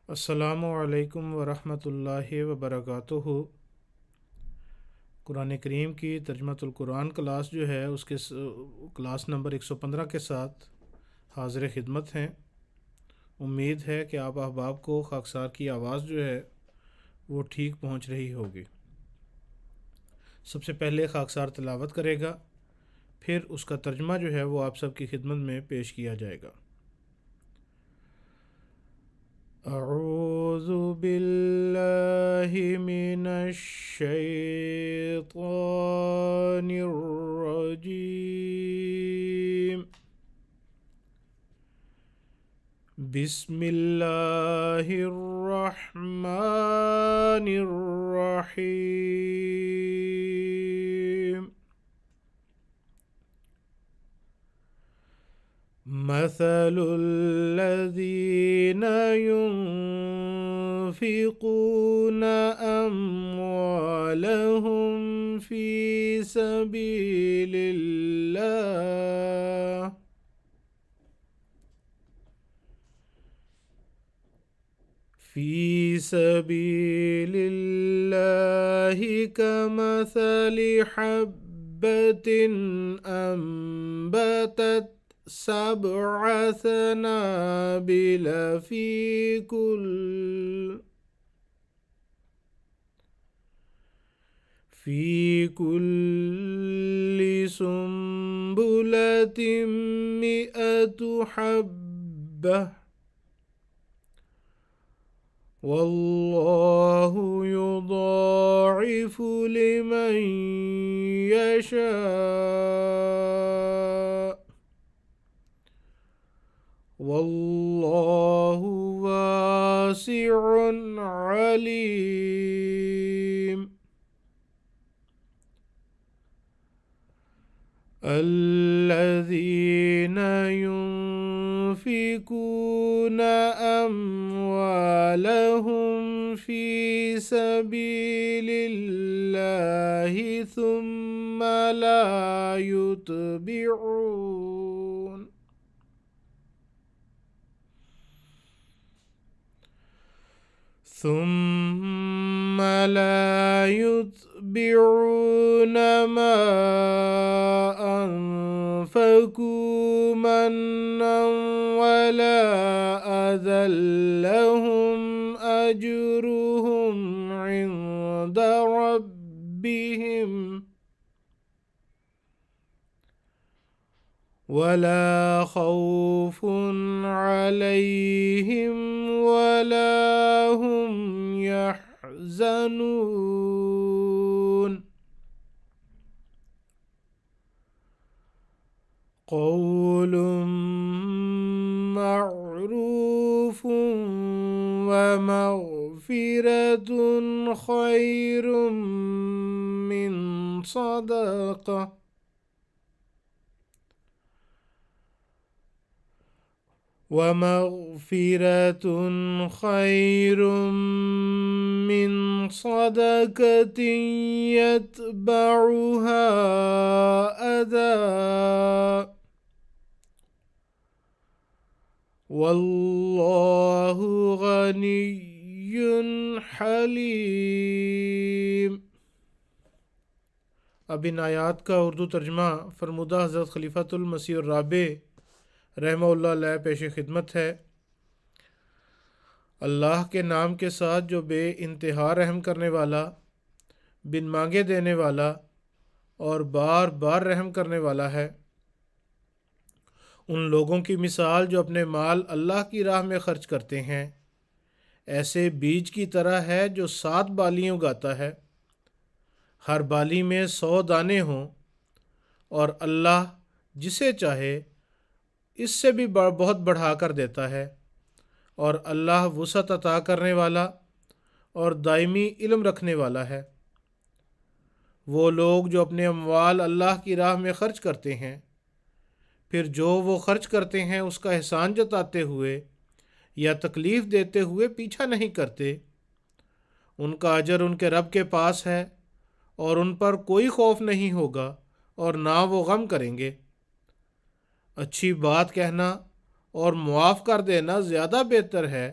السلام علیکم ورحمۃ اللہ وبرکاتہ۔ قرآن کریم کی ترجمۃ القرآن کلاس جو ہے اس کے کلاس نمبر 115 کے ساتھ حاضر خدمت ہیں۔ امید ہے کہ آپ احباب کو خاکسار کی آواز جو ہے وہ ٹھیک پہنچ رہی ہوگی۔ سب سے پہلے خاکسار تلاوت کرے گا، پھر اس کا ترجمہ جو ہے وہ آپ سب کی خدمت میں پیش کیا جائے گا۔ اعوذ باللہ من الشیطان الرجیم، بسم اللہ الرحمن الرحیم۔ مثل الذين ينفقون أموالهم في سبيل الله كمثل حبة أنبتت 7 سنابل في كل سنبلة 100 حبة، والله يضاعف لمن يشاء، واللہ واسع علیم۔ الذین ينفقون اموالهم فی سبیل اللہ ثم لا يتبعون ما أنفقوا منا ولا أذى، لهم أجرهم عند ربهم ولا خوف عليهم ولا هم يحزنون۔ قول معروف ومغفرة خير من صدقة، ومغفرة خير من صدقة يتبعها أذى، والله غني حليم۔ اب ان آیات کا اردو ترجمہ فرمودہ حضرت خلیفۃ المسیح الرابع رحمہ اللہ علیہ پیش خدمت ہے۔ اللہ کے نام کے ساتھ جو بے انتہا رحم کرنے والا، بن مانگے دینے والا اور بار بار رحم کرنے والا ہے۔ ان لوگوں کی مثال جو اپنے مال اللہ کی راہ میں خرچ کرتے ہیں ایسے بیج کی طرح ہے جو 7 بالیاں اگاتا ہے، ہر بالی میں 100 دانے ہوں، اور اللہ جسے چاہے اس سے بھی بہت بڑھا کر دیتا ہے، اور اللہ وسعت عطا کرنے والا اور دائمی علم رکھنے والا ہے۔ وہ لوگ جو اپنے اموال اللہ کی راہ میں خرچ کرتے ہیں، پھر جو وہ خرچ کرتے ہیں اس کا احسان جتاتے ہوئے یا تکلیف دیتے ہوئے پیچھا نہیں کرتے، ان کا اجر ان کے رب کے پاس ہے، اور ان پر کوئی خوف نہیں ہوگا اور نہ وہ غم کریں گے۔ اچھی بات کہنا اور معاف کر دینا زیادہ بہتر ہے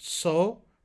100,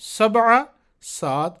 7 7,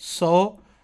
100,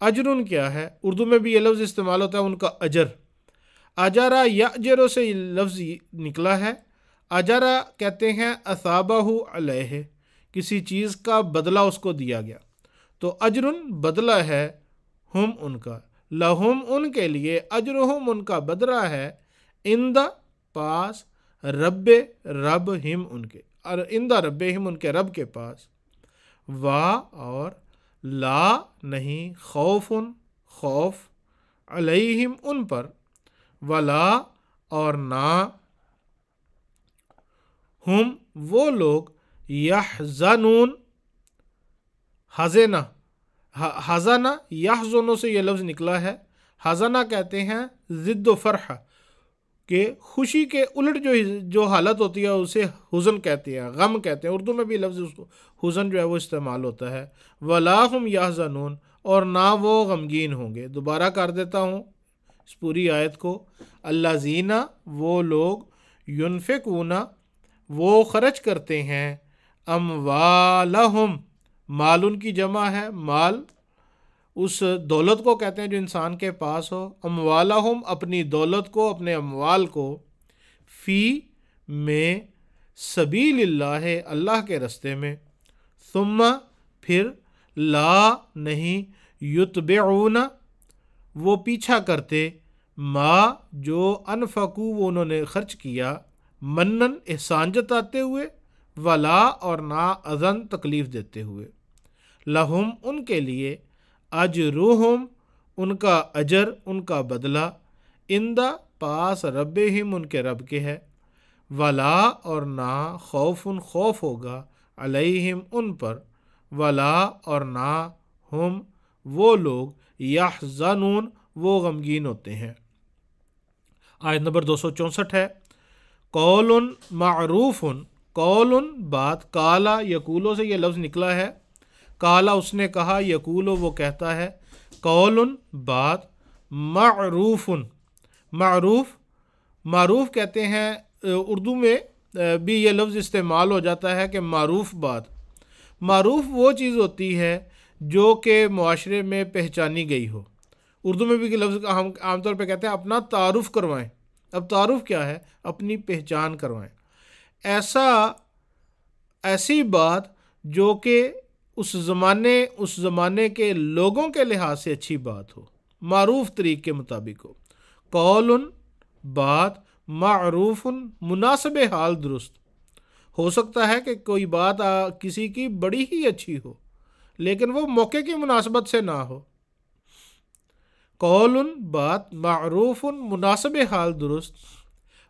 اجرن کیا ہے؟ اردو میں بھی یہ لفظ استعمال ہوتا ہے ان کا اجر. اجرا یاجرو سے یہ لفظ نکلا ہے. اجرا کہتے ہیں اثابہ علیہ، کسی چیز کا بدلہ اس کو دیا گیا. تو اجرن بدلہ ہے، ہم ان کا، لہم ان کے لیے، اجرہم ان کا بدلہ ہے، عند پاس، رب ہم ان کے، اور عند رب ہم ان کے رب کے پاس. وا اور لا نہیں، خوف خوف، علیہم ان پر، ولا اور نہ، ہم وہ لوگ، یحزنون حزنہ، حزنہ یحزنوں سے یہ لفظ نکلا ہے. حزنہ کہتے ہیں ضد و فرح، کہ خوشی کے الٹ جو حالت ہوتی ہے اسے حزن کہتے ہیں، غم کہتے ہیں. اردو میں بھی لفظ اس کو حزن جو ہے وہ استعمال ہوتا ہے. ولا ہم یحزنون، اور نہ وہ غمگین ہوں گے. دوبارہ کر دیتا ہوں اس پوری آیت کو. الذین وہ لوگ، ینفقون وہ خرچ کرتے ہیں، اموالہم مال ان کی جمع ہے، مال اس دولت کو کہتے ہیں جو انسان کے پاس ہو. اموالہم اپنی دولت کو، اپنے اموال کو، فی میں، سبیل اللہ اللہ کے رستے میں، ثم پھر، لا نہیں، یتبعون وہ پیچھا کرتے، ما جو انفقو وہ انہوں نے خرچ کیا، منن احسان جتاتے ہوئے، ولا اور نہ اذن تکلیف دیتے ہوئے. لہم ان کے لیے، اجرہم ان کا اجر، ان کا بدلہ، عند پاس، ربہم ان کے رب کے ہے، ولا اور نہ، خوف خوف ہوگا، علیہم ان پر، ولا اور نہ، ہم وہ لوگ، یحزنون وہ غمگین ہوتے ہیں. آیت نمبر 264 ہے. قول معروف، قول بات، کالا یقولو سے یہ لفظ نکلا ہے. کالا اس نے کہا، یقولو وہ کہتا ہے. قول بات، معروف، معروف کہتے ہیں اردو میں بھی یہ لفظ استعمال ہو جاتا ہے کہ معروف بات. معروف وہ چیز ہوتی ہے جو کہ معاشرے میں پہچانی گئی ہو. اردو میں بھی یہ لفظ ہم عام طور پہ کہتے ہیں اپنا تعارف کروائیں. اب تعارف کیا ہے؟ اپنی پہچان کروائیں. ایسی بات جو کہ اس زمانے کے لوگوں کے لحاظ سے اچھی بات ہو، معروف طریق کے مطابق ہو. قول بات، معروف مناسب حال درست. ہو سکتا ہے کہ کوئی بات کسی کی بڑی ہی اچھی ہو لیکن وہ موقع کی مناسبت سے نہ ہو. قول بات، معروف مناسب حال درست،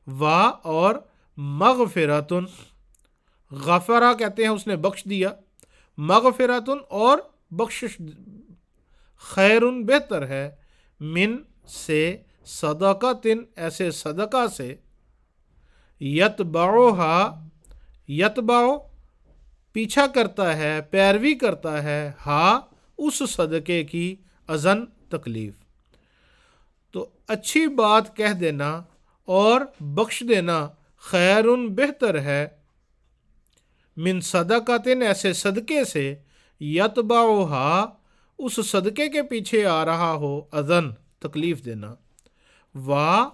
وا اور مغفرۃ، غفرہ کہتے ہیں اس نے بخش دیا، مغفرۃ اور بخشش، خیر بہتر ہے، من سے، صدقۃ ایسے صدقہ سے، یتبعھا یتبع پیچھا کرتا ہے، پیروی کرتا ہے، ہاں اس صدقے کی، اذن تکلیف. تو اچھی بات کہہ دینا اور بخش دینا خیر بہتر ہے، من صدقۃ ایسے صدقے سے، یتبعھا اس صدقے کے پیچھے آ رہا ہو، اذن تکلیف دینا. وا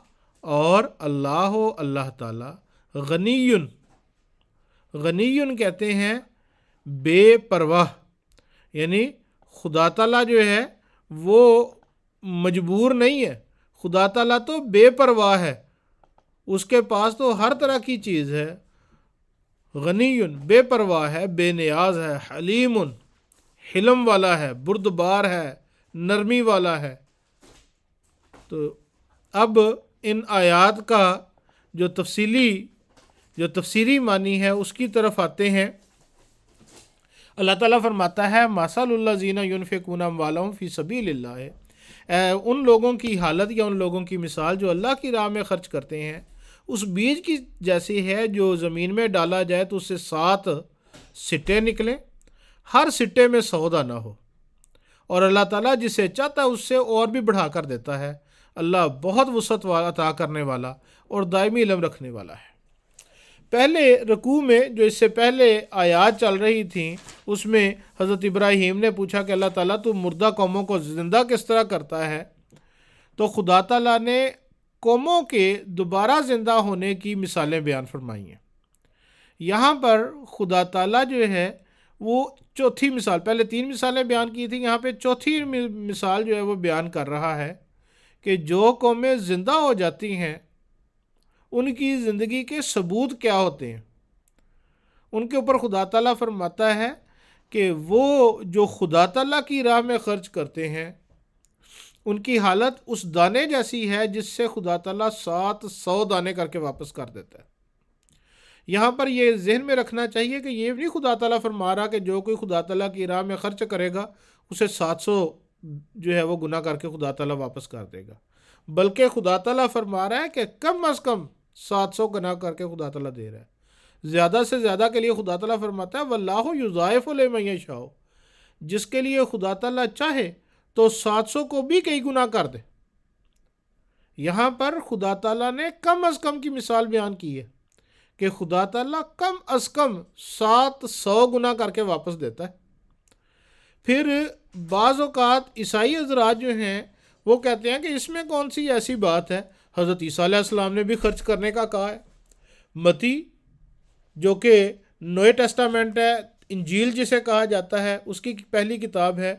اور اللہ تعالی، غنی کہتے ہیں بے پرواہ، یعنی خدا تعالیٰ جو ہے وہ مجبور نہیں ہے. خدا تعالیٰ تو بے پرواہ ہے، اس کے پاس تو ہر طرح کی چیز ہے. غنی بے پرواہ ہے، بے نیاز ہے، حلیم حلم والا ہے، بردبار ہے، نرمی والا ہے. تو اب ان آیات کا جو تفسیری معنی ہے اس کی طرف آتے ہیں. اللہ تعالیٰ فرماتا ہے، مثل الذین ینفقون اموالہم فی سبیل اللہ، ان لوگوں کی حالت یا ان لوگوں کی مثال جو اللہ کی راہ میں خرچ کرتے ہیں، اس بیج کی جیسی ہے جو زمین میں ڈالا جائے تو اس سے 7 سٹے نکلیں، ہر سٹے میں 100 دانہ ہو، اور اللہ تعالیٰ جسے چاہتا ہے اس سے اور بھی بڑھا کر دیتا ہے. اللہ بہت وسعت عطا کرنے والا اور دائمی علم رکھنے والا ہے. پہلے رکوع میں جو اس سے پہلے آیات چل رہی تھیں اس میں حضرت ابراہیم نے پوچھا کہ اللہ تعالیٰ تو مردہ قوموں کو زندہ کس طرح کرتا ہے، تو خدا تعالیٰ نے قوموں کے دوبارہ زندہ ہونے کی مثالیں بیان فرمائی ہیں۔ یہاں پر خدا تعالیٰ جو ہے وہ چوتھی مثال، پہلے 3 مثالیں بیان کی تھیں، یہاں پہ چوتھی مثال جو ہے وہ بیان کر رہا ہے کہ جو قومیں زندہ ہو جاتی ہیں ان کی زندگی کے ثبوت کیا ہوتے ہیں۔ ان کے اوپر خدا تعالیٰ فرماتا ہے کہ وہ جو خدا تعالیٰ کی راہ میں خرچ کرتے ہیں ان کی حالت اس دانے جیسی ہے جس سے خدا تعالیٰ 700 دانے کر کے واپس کر دیتا ہے۔ یہاں پر یہ ذہن میں رکھنا چاہیے کہ یہ نہیں خدا تعالیٰ فرما رہا کہ جو کوئی خدا تعالیٰ کی راہ میں خرچ کرے گا اسے 700 جو ہے وہ گناہ کر کے خدا تعالیٰ واپس کر دے گا، بلکہ خدا تعالیٰ فرما رہا ہے کہ کم از کم 700 گناہ کر کے خدا تعالیٰ دے رہا ہے۔ زیادہ سے زیادہ کے لیے خدا تعالیٰ فرماتا ہے واللہ یضاعف لمن یشاء، جس کے لیے خدا تعالیٰ چاہے تو 700 کو بھی کئی گنا کر دے۔ یہاں پر خدا تعالیٰ نے کم از کم کی مثال بیان کی ہے کہ خدا تعالیٰ کم از کم 700 گنا کر کے واپس دیتا ہے۔ پھر بعض اوقات عیسائی حضرات جو ہیں وہ کہتے ہیں کہ اس میں کون سی ایسی بات ہے، حضرت عیسیٰ علیہ السلام نے بھی خرچ کرنے کا کہا ہے۔ متی جو کہ نئے ٹیسٹامنٹ ہے، انجیل جسے کہا جاتا ہے، اس کی پہلی کتاب ہے،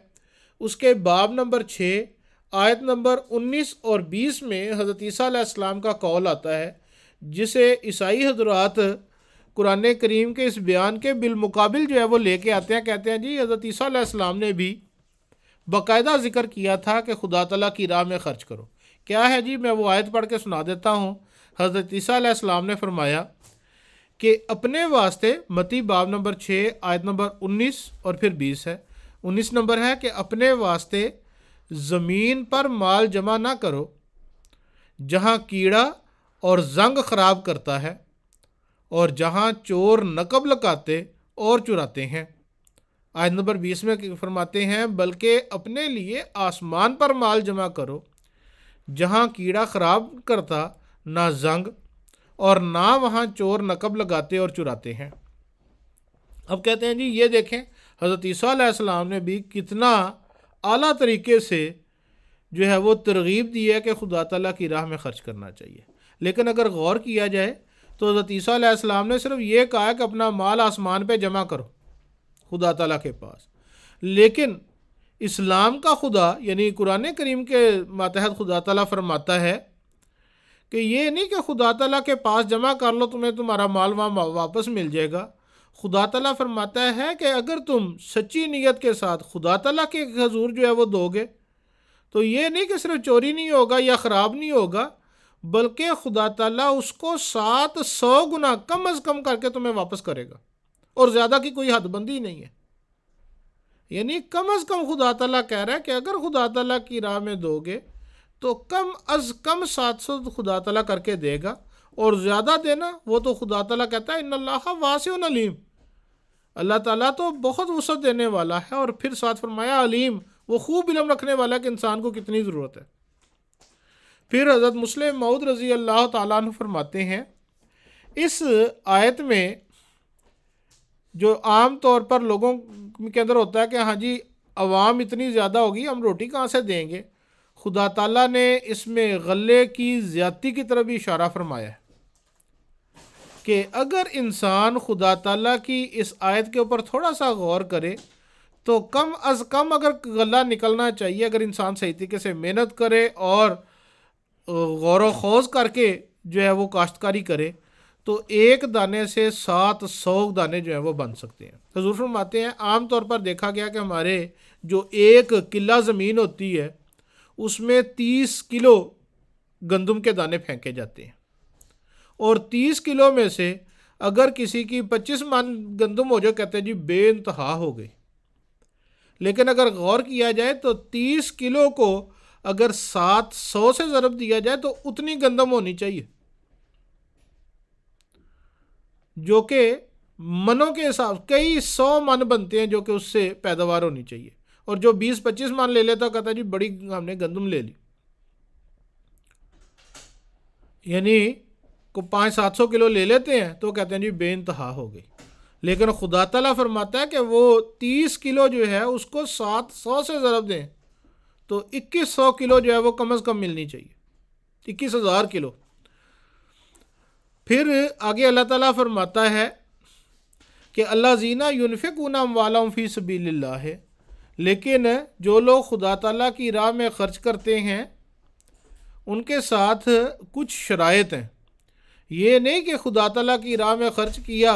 اس کے باب نمبر 6 آیت نمبر 19 اور 20 میں حضرت عیسیٰ علیہ السلام کا قول آتا ہے، جسے عیسائی حضرات قرآن کریم کے اس بیان کے بالمقابل جو ہے وہ لے کے آتے ہیں، کہتے ہیں جی حضرت عیسیٰ علیہ السلام نے بھی باقاعدہ ذکر کیا تھا کہ خدا تعالیٰ کی راہ میں خرچ کرو۔ کیا ہے جی؟ میں وہ آیت پڑھ کے سنا دیتا ہوں۔ حضرت عیسیٰ علیہ السلام نے فرمایا کہ اپنے واسطے، متی باب نمبر 6 آیت نمبر 19 اور پھر 20 ہے، 19 نمبر ہے کہ اپنے واسطے زمین پر مال جمع نہ کرو جہاں کیڑا اور زنگ خراب کرتا ہے اور جہاں چور نقب لگاتے اور چراتے ہیں۔ آیت نمبر 20 میں فرماتے ہیں بلکہ اپنے لیے آسمان پر مال جمع کرو جہاں کیڑا خراب کرتا نہ زنگ اور نہ وہاں چور نقب لگاتے اور چراتے ہیں۔ اب کہتے ہیں جی یہ دیکھیں حضرت عیسیٰ علیہ السلام نے بھی کتنا اعلیٰ طریقے سے جو ہے وہ ترغیب دی ہے کہ خدا تعالیٰ کی راہ میں خرچ کرنا چاہیے، لیکن اگر غور کیا جائے تو حضرت عیسیٰ علیہ السلام نے صرف یہ کہا کہ اپنا مال آسمان پہ جمع کرو خدا تعالیٰ کے پاس، لیکن اسلام کا خدا یعنی قرآن کریم کے ماتحت خدا تعالیٰ فرماتا ہے کہ یہ نہیں کہ خدا تعالیٰ کے پاس جمع کر لو تمہیں تمہارا مال وہاں واپس مل جائے گا۔ خدا تعالیٰ فرماتا ہے کہ اگر تم سچی نیت کے ساتھ خدا تعالیٰ کے حضور جو ہے وہ دو گے تو یہ نہیں کہ صرف چوری نہیں ہوگا یا خراب نہیں ہوگا، بلکہ خدا تعالیٰ اس کو 700 گنا کم از کم کر کے تمہیں واپس کرے گا، اور زیادہ کی کوئی حد بندی نہیں ہے۔ یعنی کم از کم خدا تعالیٰ کہہ رہا ہے کہ اگر خدا تعالیٰ کی راہ میں دو گے تو کم از کم 700 خدا تعالیٰ کر کے دے گا، اور زیادہ دینا وہ تو خدا تعالیٰ کہتا ہے ان اللہ واسع علیم، اللہ تعالیٰ تو بہت وسعت دینے والا ہے، اور پھر ساتھ فرمایا علیم، وہ خوب علم رکھنے والا ہے کہ انسان کو کتنی ضرورت ہے۔ پھر حضرت مسلم موعود رضی اللہ تعالیٰ عنہ فرماتے ہیں اس آیت میں جو عام طور پر لوگوں کے اندر ہوتا ہے کہ ہاں جی عوام اتنی زیادہ ہوگی ہم روٹی کہاں سے دیں گے، خدا تعالیٰ نے اس میں غلے کی زیادتی کی طرف بھی اشارہ فرمایا ہے کہ اگر انسان خدا تعالیٰ کی اس آیت کے اوپر تھوڑا سا غور کرے تو کم از کم اگر غلہ نکلنا چاہیے، اگر انسان صحیح طریقے سے محنت کرے اور غور و خوض کر کے جو ہے وہ کاشتکاری کرے تو ایک دانے سے 700 دانے جو ہیں وہ بن سکتے ہیں۔ حضور فرماتے ہیں عام طور پر دیکھا گیا کہ ہمارے جو ایک کلہ زمین ہوتی ہے اس میں 30 کلو گندم کے دانے پھینکے جاتے ہیں، اور 30 کلو میں سے اگر کسی کی 25 من گندم ہو جائے کہتے ہیں جی بے انتہا ہو گئی، لیکن اگر غور کیا جائے تو 30 کلو کو اگر 700 سے ضرب دیا جائے تو اتنی گندم ہونی چاہیے، جو کہ منوں کے حساب کئی 100 من بنتے ہیں جو کہ اس سے پیداوار ہونی چاہیے، اور جو 20-25 من لے لیتا کہتا جی بڑی ہم نے گندم لے لی۔ یعنی کو 500-700 کلو لے لیتے ہیں تو کہتے ہیں جی بے انتہا ہو گئی، لیکن خدا تعالیٰ فرماتا ہے کہ وہ 30 کلو جو ہے اس کو 700 سے ضرب دیں تو 2100 کلو جو ہے وہ کم از کم ملنی چاہیے، 21,000 کلو۔ پھر آگے اللہ تعالیٰ فرماتا ہے کہ اللہ زینہ ینفقون اموالہم فی سبیل اللہ ہے، لیکن جو لوگ خدا تعالیٰ کی راہ میں خرچ کرتے ہیں ان کے ساتھ کچھ شرائط ہیں۔ یہ نہیں کہ خدا تعالیٰ کی راہ میں خرچ کیا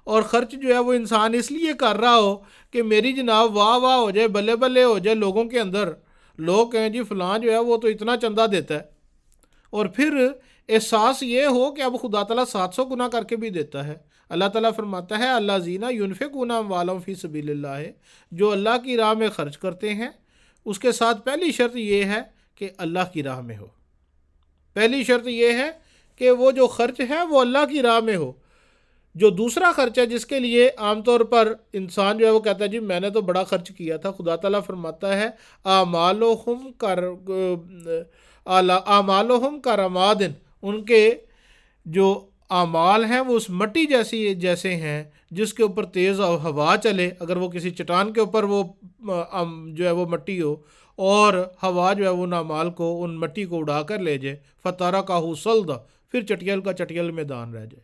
اور خرچ جو ہے وہ انسان اس لیے کر رہا ہو کہ میری جناب واہ واہ ہو جائے، بلے بلے ہو جائے لوگوں کے اندر، لوگ کہیں جی فلاں جو ہے وہ تو اتنا چندہ دیتا ہے، اور پھر احساس یہ ہو کہ اب خدا تعالیٰ 700 گنا کر کے بھی دیتا ہے۔ اللہ تعالیٰ فرماتا ہے اللہ زینہ ینفقون اموالہم فی سبیل اللہ ہے، جو اللہ کی راہ میں خرچ کرتے ہیں اس کے ساتھ پہلی شرط یہ ہے کہ اللہ کی راہ میں ہو، پہلی شرط یہ ہے کہ وہ جو خرچ ہے وہ اللہ کی راہ میں ہو۔ جو دوسرا خرچ ہے جس کے لیے عام طور پر انسان جو ہے وہ کہتا ہے جی میں نے تو بڑا خرچ کیا تھا، خدا تعالیٰ فرماتا ہے اعمالہم کرماد، ان کے جو اعمال ہیں وہ اس مٹی جیسے ہیں جس کے اوپر تیز ہوا چلے، اگر وہ کسی چٹان کے اوپر وہ جو ہے وہ مٹی ہو اور ہوا جو ہے وہ ان اعمال کو، ان مٹی کو اڑا کر لے جائے، فَتَرَكَهُ صَلْدًا، پھر چٹیل کا چٹیل میدان رہ جائے۔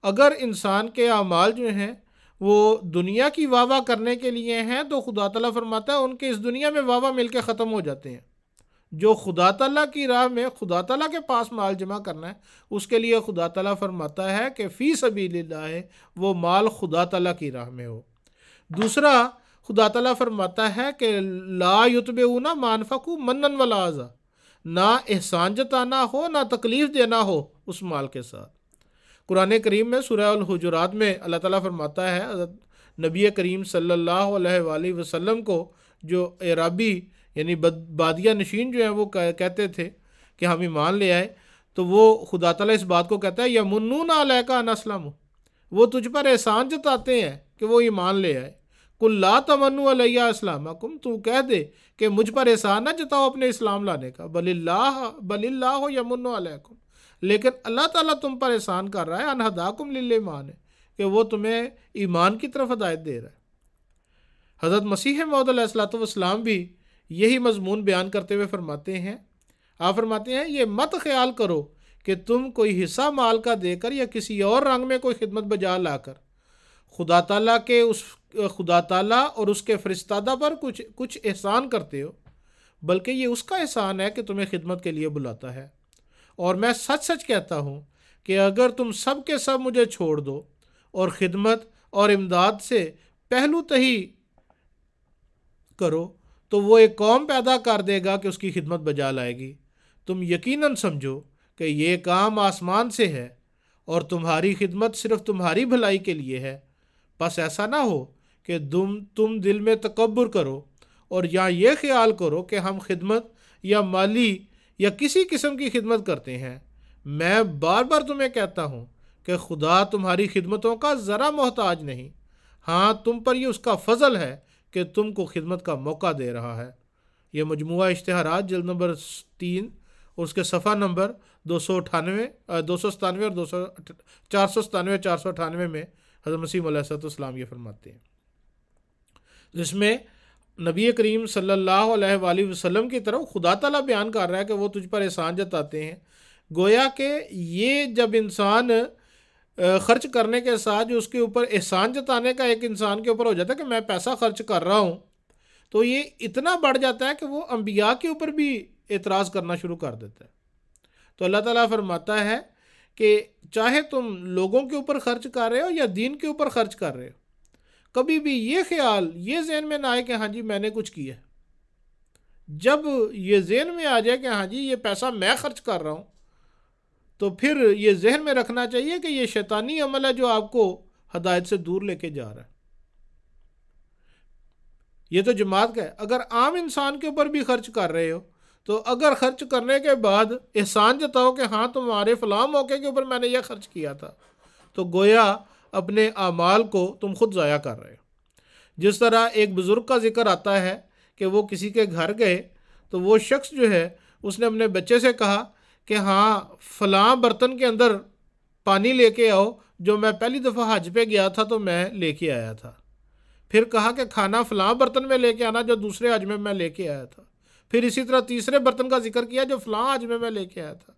اگر انسان کے اعمال جو ہیں وہ دنیا کی واہ واہ کرنے کے لیے ہیں تو خدا تعالیٰ فرماتا ہے ان کے اس دنیا میں واہ واہ مل کے ختم ہو جاتے ہیں۔ جو خدا تعالیٰ کی راہ میں خدا تعالیٰ کے پاس مال جمع کرنا ہے اس کے لیے خدا تعالیٰ فرماتا ہے کہ فی سبیل اللہ ہے، وہ مال خدا تعالیٰ کی راہ میں ہو۔ دوسرا خدا تعالیٰ فرماتا ہے کہ لا یتبعون ما انفقوا منا ولا اذى، نہ احسان جتانا ہو نہ تکلیف دینا ہو اس مال کے ساتھ۔ قرآن کریم میں سورہ الحجرات میں اللہ تعالیٰ فرماتا ہے حضرت نبی کریم صلی اللہ علیہ وآلہ وسلم کو جو اعرابی یعنی بادیہ نشین جو ہیں وہ کہتے تھے کہ ہم ایمان لے آئے، تو وہ خدا تعالیٰ اس بات کو کہتا ہے یمنون علیک ان اسلموا، وہ تجھ پر احسان جتاتے ہیں کہ وہ ایمان لے آئے۔ قل لا تمنوا علی اسلامکم، تو کہہ دے کہ مجھ پر احسان نہ جتاؤ اپنے اسلام لانے کا، بل اللہ یمن علیکم، لیکن اللہ تعالیٰ تم پر احسان کر رہا ہے، ان ہداکم للایمان، کہ وہ تمہیں ایمان کی طرف ہدایت دے رہا ہے۔ حضرت مسیح موعود علیہ الصلوۃ والسلام بھی یہی مضمون بیان کرتے ہوئے فرماتے ہیں، آپ فرماتے ہیں یہ مت خیال کرو کہ تم کوئی حصہ مال کا دے کر یا کسی اور رنگ میں کوئی خدمت بجا لا کر خدا تعالیٰ اور اس کے فرستادہ پر کچھ احسان کرتے ہو، بلکہ یہ اس کا احسان ہے کہ تمہیں خدمت کے لیے بلاتا ہے۔ اور میں سچ سچ کہتا ہوں کہ اگر تم سب کے سب مجھے چھوڑ دو اور خدمت اور امداد سے پہلو تہی کرو تو وہ ایک قوم پیدا کر دے گا کہ اس کی خدمت بجا لائے گی۔ تم یقیناً سمجھو کہ یہ کام آسمان سے ہے اور تمہاری خدمت صرف تمہاری بھلائی کے لیے ہے، بس ایسا نہ ہو کہ تم دل میں تکبر کرو اور یا یہ خیال کرو کہ ہم خدمت یا مالی یا کسی قسم کی خدمت کرتے ہیں۔ میں بار بار تمہیں کہتا ہوں کہ خدا تمہاری خدمتوں کا ذرا محتاج نہیں، ہاں تم پر یہ اس کا فضل ہے کہ تم کو خدمت کا موقع دے رہا ہے۔ یہ مجموعہ اشتہارات جلد نمبر 3 اور اس کے صفحہ نمبر 297 اور 497 میں حضرت مسیح علیہ السلام یہ فرماتے ہیں، جس میں نبی کریم صلی اللہ علیہ وآلہ وسلم کی طرف خدا تعالیٰ بیان کر رہا ہے کہ وہ تجھ پر احسان جتاتے ہیں۔ گویا کہ یہ جب انسان خرچ کرنے کے ساتھ جو اس کے اوپر احسان جتانے کا ایک انسان کے اوپر ہو جاتا ہے کہ میں پیسہ خرچ کر رہا ہوں، تو یہ اتنا بڑھ جاتا ہے کہ وہ انبیاء کے اوپر بھی اعتراض کرنا شروع کر دیتا ہے۔ تو اللہ تعالیٰ فرماتا ہے کہ چاہے تم لوگوں کے اوپر خرچ کر رہے ہو یا دین کے اوپر خرچ کر رہے ہو، کبھی بھی یہ خیال یہ ذہن میں نہ آئے کہ ہاں جی میں نے کچھ کیا۔ جب یہ ذہن میں آ جائے کہ ہاں جی یہ پیسہ میں خرچ کر رہا ہوں، تو پھر یہ ذہن میں رکھنا چاہیے کہ یہ شیطانی عمل ہے جو آپ کو ہدایت سے دور لے کے جا رہا ہے۔ یہ تو جماعت کا ہے۔ اگر عام انسان کے اوپر بھی خرچ کر رہے ہو تو اگر خرچ کرنے کے بعد احسان جتاؤ کہ ہاں تمہارے فلاں موقع کے اوپر میں نے یہ خرچ کیا تھا، تو گویا اپنے اعمال کو تم خود ضائع کر رہے ہو۔ جس طرح ایک بزرگ کا ذکر آتا ہے کہ وہ کسی کے گھر گئے تو وہ شخص جو ہے اس نے اپنے بچے سے کہا کہ ہاں فلاں برتن کے اندر پانی لے کے آؤ، جو میں پہلی دفعہ حج پہ گیا تھا تو میں لے کے آیا تھا۔ پھر کہا کہ کھانا فلاں برتن میں لے کے آنا جو دوسرے حج میں لے کے آیا تھا۔ پھر اسی طرح تیسرے برتن کا ذکر کیا جو فلاں حج میں لے کے آیا تھا۔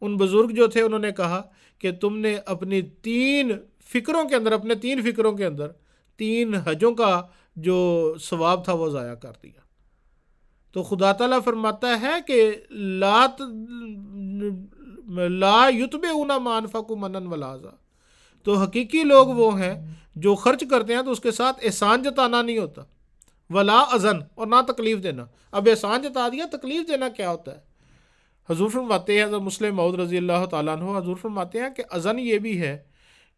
ان بزرگ جو تھے انہوں نے کہا کہ تم نے اپنی اپنے 3 فکروں کے اندر 3 حجوں کا جو ثواب تھا وہ ضائع کر دیا۔ تو خدا تعالیٰ فرماتا ہے کہ لا یتبعون ما انفقوا منا ولا اذى۔ تو حقیقی لوگ وہ ہیں جو خرچ کرتے ہیں تو اس کے ساتھ احسان جتانا نہیں ہوتا، ولا اذن، اور نہ تکلیف دینا۔ اب احسان جتا دیا، تکلیف دینا کیا ہوتا ہے؟ حضور فرماتے ہیں، حضرت مسلم موعود رضی اللہ تعالیٰ عنہ حضور فرماتے ہیں کہ اذن یہ بھی ہے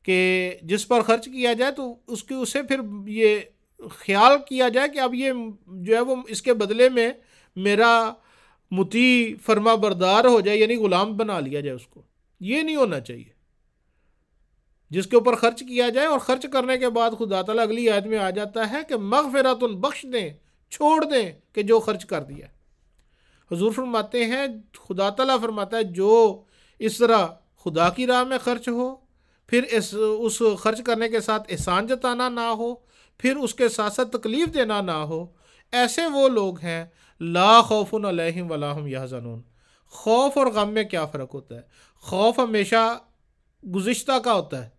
کہ جس پر خرچ کیا جائے تو اسے پھر یہ خیال کیا جائے کہ اب یہ جو ہے وہ اس کے بدلے میں میرا مطیع فرما بردار ہو جائے، یعنی غلام بنا لیا جائے اس کو۔ یہ نہیں ہونا چاہیے۔ جس کے اوپر خرچ کیا جائے، اور خرچ کرنے کے بعد خدا تعالیٰ اگلی آیت میں آ جاتا ہے کہ مغفرۃ، بخش دیں، چھوڑ دیں کہ جو خرچ کر دیا۔ حضور فرماتے ہیں، خدا تعالیٰ فرماتا ہے جو اس طرح خدا کی راہ میں خرچ ہو، پھر اس خرچ کرنے کے ساتھ احسان جتانا نہ ہو، پھر اس کے ساتھ ساتھ تکلیف دینا نہ ہو، ایسے وہ لوگ ہیں لا خوف علیہم ولا ہم یحزنون۔ خوف اور غم میں کیا فرق ہوتا ہے؟ خوف ہمیشہ گزشتہ کا ہوتا ہے،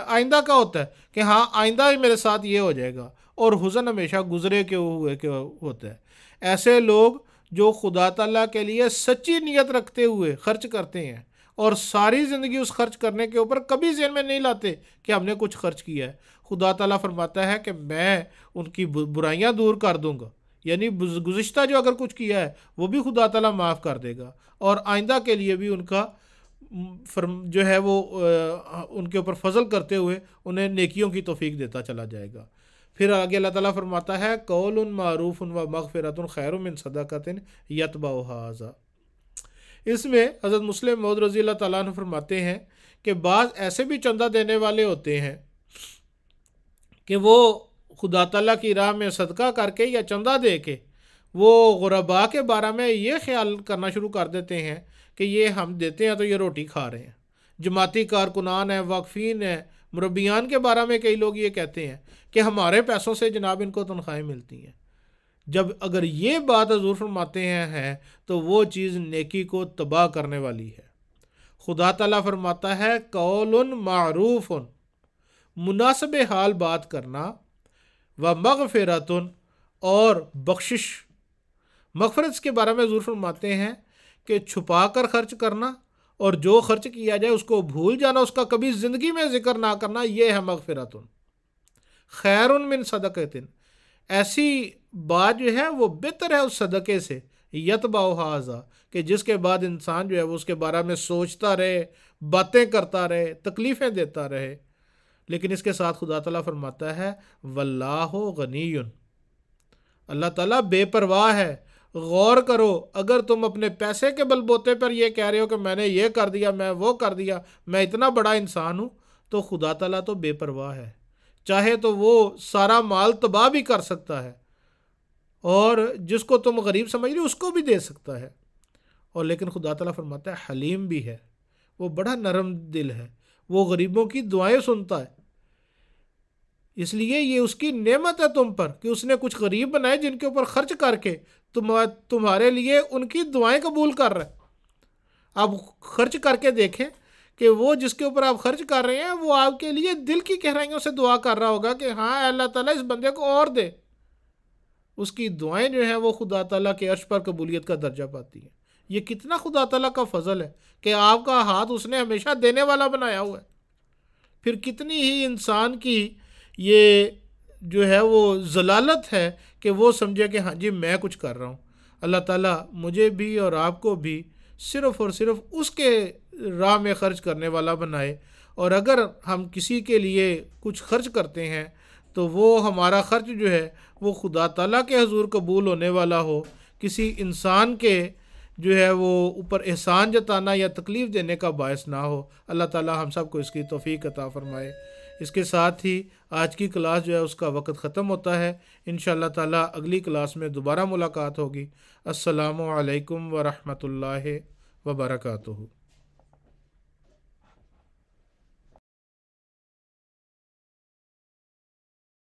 آئندہ کا ہوتا ہے کہ ہاں آئندہ ہی میرے ساتھ یہ ہو جائے گا، اور حزن ہمیشہ گزرے کے ہوئے کے ہوتا ہے۔ ایسے لوگ جو خدا تعالیٰ کے لیے سچی نیت رکھتے ہوئے خرچ کرتے ہیں اور ساری زندگی اس خرچ کرنے کے اوپر کبھی ذہن میں نہیں لاتے کہ ہم نے کچھ خرچ کیا ہے، خدا تعالیٰ فرماتا ہے کہ میں ان کی برائیاں دور کر دوں گا، یعنی گزشتہ جو اگر کچھ کیا ہے وہ بھی خدا تعالیٰ معاف کر دے گا، اور آئندہ کے لیے بھی ان کا جو ہے وہ ان کے اوپر فضل کرتے ہوئے انہیں نیکیوں کی توفیق دیتا چلا جائے گا۔ پھر آگے اللہ تعالیٰ فرماتا ہے قول معروف و مغفرۃ خیر من صدقۃ یتبعھا اذی۔ اس میں حضرت مسلم موعود رضی اللہ تعالیٰ عنہ فرماتے ہیں کہ بعض ایسے بھی چندہ دینے والے ہوتے ہیں کہ وہ خدا تعالیٰ کی راہ میں صدقہ کر کے یا چندہ دے کے وہ غرباء کے بارے میں یہ خیال کرنا شروع کر دیتے ہیں کہ یہ ہم دیتے ہیں تو یہ روٹی کھا رہے ہیں۔ جماعتی کارکنان ہیں، واقفین ہیں، مربیان کے بارے میں کئی لوگ یہ کہتے ہیں کہ ہمارے پیسوں سے جناب ان کو تنخواہیں ملتی ہیں۔ جب اگر یہ بات حضور فرماتے ہیں تو وہ چیز نیکی کو تباہ کرنے والی ہے۔ خدا تعالیٰ فرماتا ہے قول معروف، مناسب حال بات کرنا، و مغفرۃ، اور بخشش۔ مغفرت کے بارے میں حضور فرماتے ہیں کہ چھپا کر خرچ کرنا اور جو خرچ کیا جائے اس کو بھول جانا، اس کا کبھی زندگی میں ذکر نہ کرنا، یہ ہے مغفرۃ۔ خیر من صدقۃ، ایسی بات جو ہے وہ بہتر ہے اس صدقے سے، یتبعھا اذی، کہ جس کے بعد انسان جو ہے وہ اس کے بارے میں سوچتا رہے، باتیں کرتا رہے، تکلیفیں دیتا رہے۔ لیکن اس کے ساتھ خدا تعالیٰ فرماتا ہے واللہ غنی، اللہ تعالیٰ بے پرواہ ہے۔ غور کرو، اگر تم اپنے پیسے کے بل بوتے پر یہ کہہ رہے ہو کہ میں نے یہ کر دیا، میں وہ کر دیا، میں اتنا بڑا انسان ہوں، تو خدا تعالیٰ تو بے پرواہ ہے، چاہے تو وہ سارا مال تباہ بھی کر سکتا ہے، اور جس کو تم غریب سمجھ رہے ہو اس کو بھی دے سکتا ہے، اور لیکن خدا تعالیٰ فرماتا ہے حلیم بھی ہے، وہ بڑا نرم دل ہے، وہ غریبوں کی دعائیں سنتا ہے۔ اس لیے یہ اس کی نعمت ہے تم پر کہ اس نے کچھ غریب بنائے جن کے اوپر خرچ کر کے تمہارے لیے ان کی دعائیں قبول کر رہے۔ آپ خرچ کر کے دیکھیں کہ وہ جس کے اوپر آپ خرچ کر رہے ہیں وہ آپ کے لیے دل کی گہرائیوں سے دعا کر رہا ہوگا کہ ہاں اللہ تعالیٰ اس بندے کو اور دے۔ اس کی دعائیں جو ہیں وہ خدا تعالیٰ کے عرش پر قبولیت کا درجہ پاتی ہیں۔ یہ کتنا خدا تعالیٰ کا فضل ہے کہ آپ کا ہاتھ اس نے ہمیشہ دینے والا بنایا ہوا ہے۔ پھر کتنی ہی انسان کی یہ جو ہے وہ ضلالت ہے کہ وہ سمجھے کہ ہاں جی میں کچھ کر رہا ہوں۔ اللہ تعالیٰ مجھے بھی اور آپ کو بھی صرف اور صرف اس کے راہ میں خرچ کرنے والا بنائے، اور اگر ہم کسی کے لیے کچھ خرچ کرتے ہیں تو وہ ہمارا خرچ جو ہے وہ خدا تعالیٰ کے حضور قبول ہونے والا ہو، کسی انسان کے جو ہے وہ اوپر احسان جتانا یا تکلیف دینے کا باعث نہ ہو۔ اللہ تعالیٰ ہم سب کو اس کی توفیق عطا فرمائے۔ اس کے ساتھ ہی آج کی کلاس جو ہے اس کا وقت ختم ہوتا ہے۔ انشاءاللہ تعالیٰ اگلی کلاس میں دوبارہ ملاقات ہوگی۔ السلام علیکم ورحمۃ اللہ وبرکاتہ۔